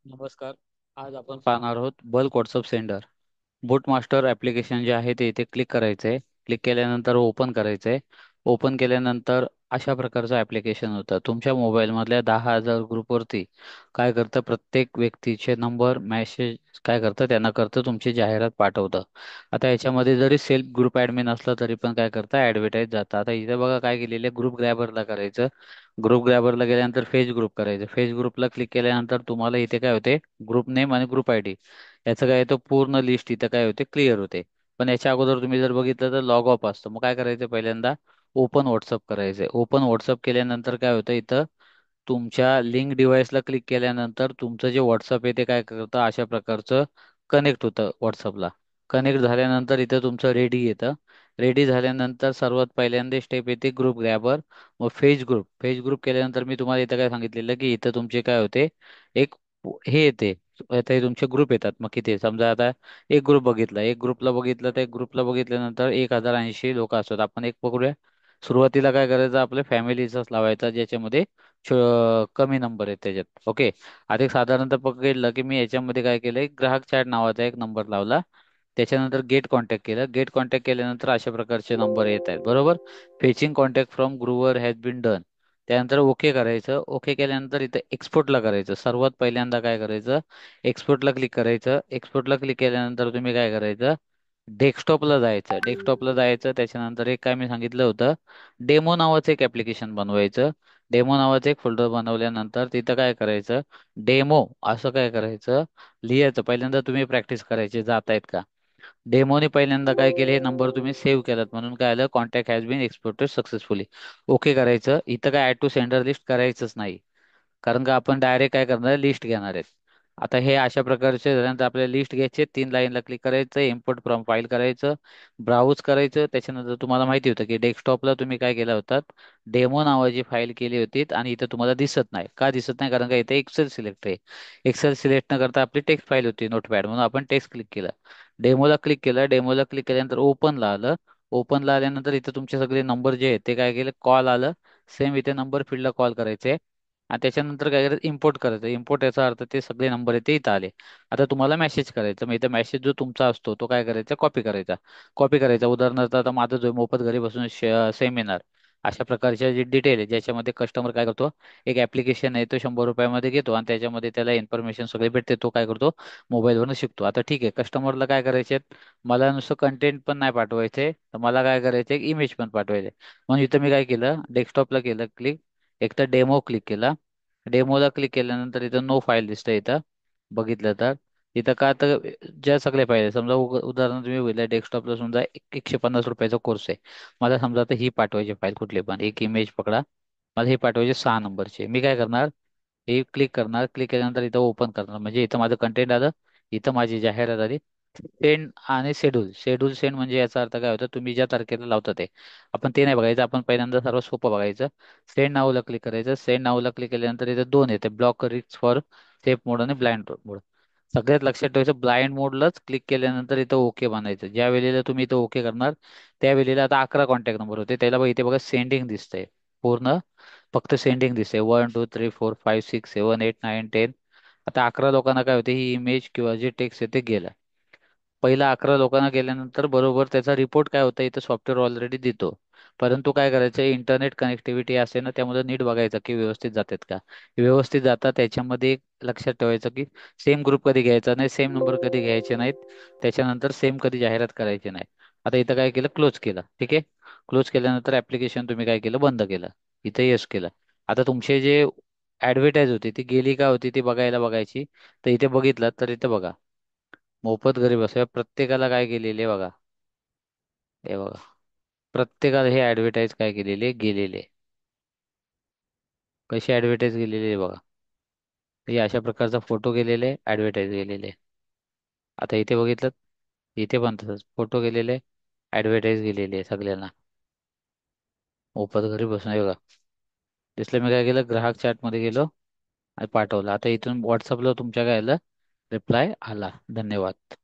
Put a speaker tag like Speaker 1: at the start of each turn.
Speaker 1: नमस्कार. आज आपण पाहणार आहोत बल्क व्हॉट्सअप सेंडर. बूटमास्टर ॲप्लिकेशन जे आहे ते इथे क्लिक करायचं आहे. क्लिक केल्यानंतर ओपन करायचं आहे. ओपन केल्यानंतर अशा प्रकारचं ॲप्लिकेशन होतं. तुमच्या मोबाईलमधल्या 10,000 ग्रुपवरती काय करतं, प्रत्येक व्यक्तीचे नंबर मॅसेज काय करतं, त्यांना करतं तुमची जाहिरात पाठवतं. आता याच्यामध्ये जरी सेल्फ ग्रुप ॲडमिन असलं तरी पण काय करतं, ॲडव्हर्टाईज जातं. आता इथे बघा काय केलेलं, ग्रुप ग्रॅबरला करायचं. ग्रुप ग्रॅबरला गेल्यानंतर फेस ग्रुप करायचं. फेस ग्रुपला क्लिक केल्यानंतर तुम्हाला इथे काय होते, ग्रुप नेम आणि ग्रुप आय डी याचं काय येतं, पूर्ण लिस्ट इथं काय होते, क्लिअर होते. पण याच्या अगोदर तुम्ही जर बघितलं तर लॉग ऑफ असतं. मग काय करायचं, पहिल्यांदा ओपन व्हॉट्सअप करायचं. ओपन व्हॉट्सअप केल्यानंतर काय होतं, इथं तुमच्या लिंक डिव्हाइसला क्लिक केल्यानंतर तुमचं जे व्हॉट्सअप आहे ते काय करतं, अशा प्रकारचं कनेक्ट होतं व्हॉट्सअपला. कनेक्ट झाल्यानंतर इथं तुमचं रेडी येतं. रेडी झाल्यानंतर सर्वात पहिल्यांदा स्टेप येते ग्रुप ग्रॅबर. मग फेज ग्रुप केल्यानंतर मी तुम्हाला इथं काय सांगितलेलं की इथं तुमचे काय होते, एक हे येते. आता हे तुमचे ग्रुप येतात. मग किती समजा आता एक ग्रुप बघितला, एक ग्रुपला बघितलं, तर एक ग्रुपला बघितल्यानंतर 1080 लोक असतात. आपण एक पकडूया. सुरुवातीला काय करायचं, आपल्या फॅमिलीचाच लावायचा ज्याच्यामध्ये कमी नंबर आहेत त्याच्यात. ओके. आता एक साधारणतः पकडलं की मी याच्यामध्ये काय केलंय, ग्राहक चॅट नावाचा एक नंबर लावला. त्याच्यानंतर गेट कॉन्टॅक्ट केलं. गेट कॉन्टॅक्ट केल्यानंतर अशा प्रकारचे नंबर येत आहेत, बरोबर. Fetching contact from Grover has been done. त्यानंतर ओके करायचं. ओके केल्यानंतर इथं एक्सपोर्टला करायचं. सर्वात पहिल्यांदा काय करायचं, एक्सपोर्टला क्लिक करायचं. एक्सपोर्टला क्लिक केल्यानंतर तुम्ही काय करायचं, डेस्कटॉपला जायचं. डेस्कटॉपला जायचं, त्याच्यानंतर एक काय मी सांगितलं होतं, डेमो नावाचं एक ऍप्लिकेशन बनवायचं. डेमो नावाचं एक फोल्डर बनवल्यानंतर तिथं काय करायचं, डेमो असं काय करायचं, लिहायचं. पहिल्यांदा तुम्ही प्रॅक्टिस करायची, जात आहेत का. डेमोने पहिल्यांदा काय केले, हे नंबर तुम्ही सेव्ह केलात म्हणून काय आलं, contact has been exported successfully. Okay करायचं. इथं काय ऍड टू सेंडर लिस्ट करायचंच नाही, कारण का आपण डायरेक्ट काय करणार, लिस्ट घेणार आहेत. आता हे अशा प्रकारचे झाल्यानंतर आपल्याला लिस्ट घ्यायचे. 3 लाईनला क्लिक करायचं, इम्पोर्ट फ्रॉम फाईल करायचं, ब्राउज करायचं. त्याच्यानंतर तुम्हाला माहिती होतं की डेस्कटॉपला तुम्ही काय केलं होतात, डेमो नावाची फाईल केली होती. आणि इथं तुम्हाला दिसत नाही, का दिसत नाही, कारण का इथे एक्सेल सिलेक्ट आहे. एक्सेल सिलेक्ट न करता आपली टेक्स्ट फाईल होती नोटपॅड, म्हणून आपण टेक्स्ट क्लिक केलं. डेमोला क्लिक केलं. डेमोला क्लिक केल्यानंतर ओपनला आलं. ओपनला आल्यानंतर इथे तुमचे सगळे नंबर जे आहेत ते काय केले, कॉल आलं. सेम इथे नंबर फील्डला कॉल करायचे. आणि त्याच्यानंतर काय करायचं, इम्पोर्ट करायचं. इम्पोर्ट याचा अर्थ ते सगळे नंबर आहेत ते इथं आले. आता तुम्हाला मेसेज करायचा. मग इथं मेसेज जो तुमचा असतो तो काय करायचा, कॉपी करायचा. कॉपी करायचा. उदाहरणार्थ आता माझं जो मोफत घरी बसून सेमिनार अशा प्रकारच्या जे डिटेल आहे, ज्याच्यामध्ये कस्टमर काय करतो, एक ऍप्लिकेशन आहे तो 100 रुपयामध्ये घेतो आणि त्याच्यामध्ये त्याला इन्फॉर्मेशन सगळे भेटते. तो काय करतो, मोबाईलवरून शिकतो. आता ठीक आहे, कस्टमरला काय करायचे, मला नुसतं कंटेंट पण नाही पाठवायचे, तर मला काय करायचं, एक इमेज पण पाठवायचे. म्हणून इथं मी काय केलं, डेस्कटॉपला केलं क्लिक. एक तर डेमो क्लिक केला. डेमोला क्लिक केल्यानंतर इथं नो फाईल दिसतं इथं, बघितलं तर. इथं का तर ज्या सगळ्या फाईल समजा उदाहरण तुम्ही बघितलं, डेस्कटॉपला समजा 150 रुपयाचा कोर्स आहे. मला समजा आता ही पाठवायची फाईल, कुठली पण एक इमेज पकडा. मला हे पाठवायचे 6 नंबरचे. मी काय करणार, हे क्लिक करणार. क्लिक केल्यानंतर इथं ओपन करणार, म्हणजे इथं माझं कंटेंट आलं, इथं माझी जाहिरात आली. सेंड आणि शेड्यूल. शेड्यूल सेंड म्हणजे याचा अर्थ काय होतं, तुम्ही ज्या तारखेला लावता ते आपण ते नाही बघायचं. आपण पहिल्यांदा सर्व सोपं बघायचं. सेंड नाऊला क्लिक करायचं. सेंड नाऊला क्लिक केल्यानंतर इथे दोन येते, ब्लॉक रिक्स फॉर सेफ मोड आणि ब्लाइंड मोड. सगळ्यात लक्षात ठेवायचं, ब्लाइंड मोडलाच क्लिक केल्यानंतर इथं ओके बनायचं. ज्या वेळेला तुम्ही इथं ओके करणार त्या वेळेला आता 11 कॉन्टॅक्ट नंबर होते, त्याला इथे बघा सेंडिंग दिसतंय पूर्ण. फक्त सेंडिंग दिसते 1 2 3 4 5 6 7 8 9 10. आता 11 लोकांना काय होते, ही इमेज किंवा जे टेक्स्ट आहे ते गेलं. पहिला 11 लोकांना गेल्यानंतर बरोबर त्याचा रिपोर्ट काय होता, इथं सॉफ्टवेअर ऑलरेडी देतो. परंतु काय करायचं, इंटरनेट कनेक्टिव्हिटी असे ना, त्यामध्ये नीट बघायचं की व्यवस्थित जातात का. व्यवस्थित जातात त्याच्यामध्ये एक लक्षात ठेवायचं की सेम ग्रुप कधी घ्यायचा नाही, सेम नंबर कधी घ्यायचे नाहीत. त्याच्यानंतर सेम कधी जाहिरात करायची नाही. आता इथं काय केलं, क्लोज केलं. ठीक आहे. क्लोज केल्यानंतर ऍप्लिकेशन तुम्ही काय केलं, बंद केलं. इथं येस केलं. आता तुमचे जे ऍडव्हर्टाईज होती ती गेली का होती ती बघायची. तर इथे बघितलं तर इथे बघा, मोफत घरी बसूया प्रत्येकाला काय केलेले बघा, हे बघा, प्रत्येकाला हे ऍडव्हर्टाईज काय केलेले, गेलेले. कशी ऍडव्हर्टाईज गेलेली आहे बघा, हे अशा प्रकारचा फोटो गेलेले, ऍडव्हर्टाईज गेलेले. आता इथे बघितलं, इथे पण तसंच फोटो गेलेले, ऍडव्हर्टाईज गेलेली आहे सगळ्यांना. मोफत घरी बसून हे बघा दिसलं. मी काय केलं, ग्राहक चॅट मध्ये गेलो आणि पाठवलं. आता इथून व्हॉट्सअपला तुमच्या काय आलं, रिप्लाय आला, धन्यवाद.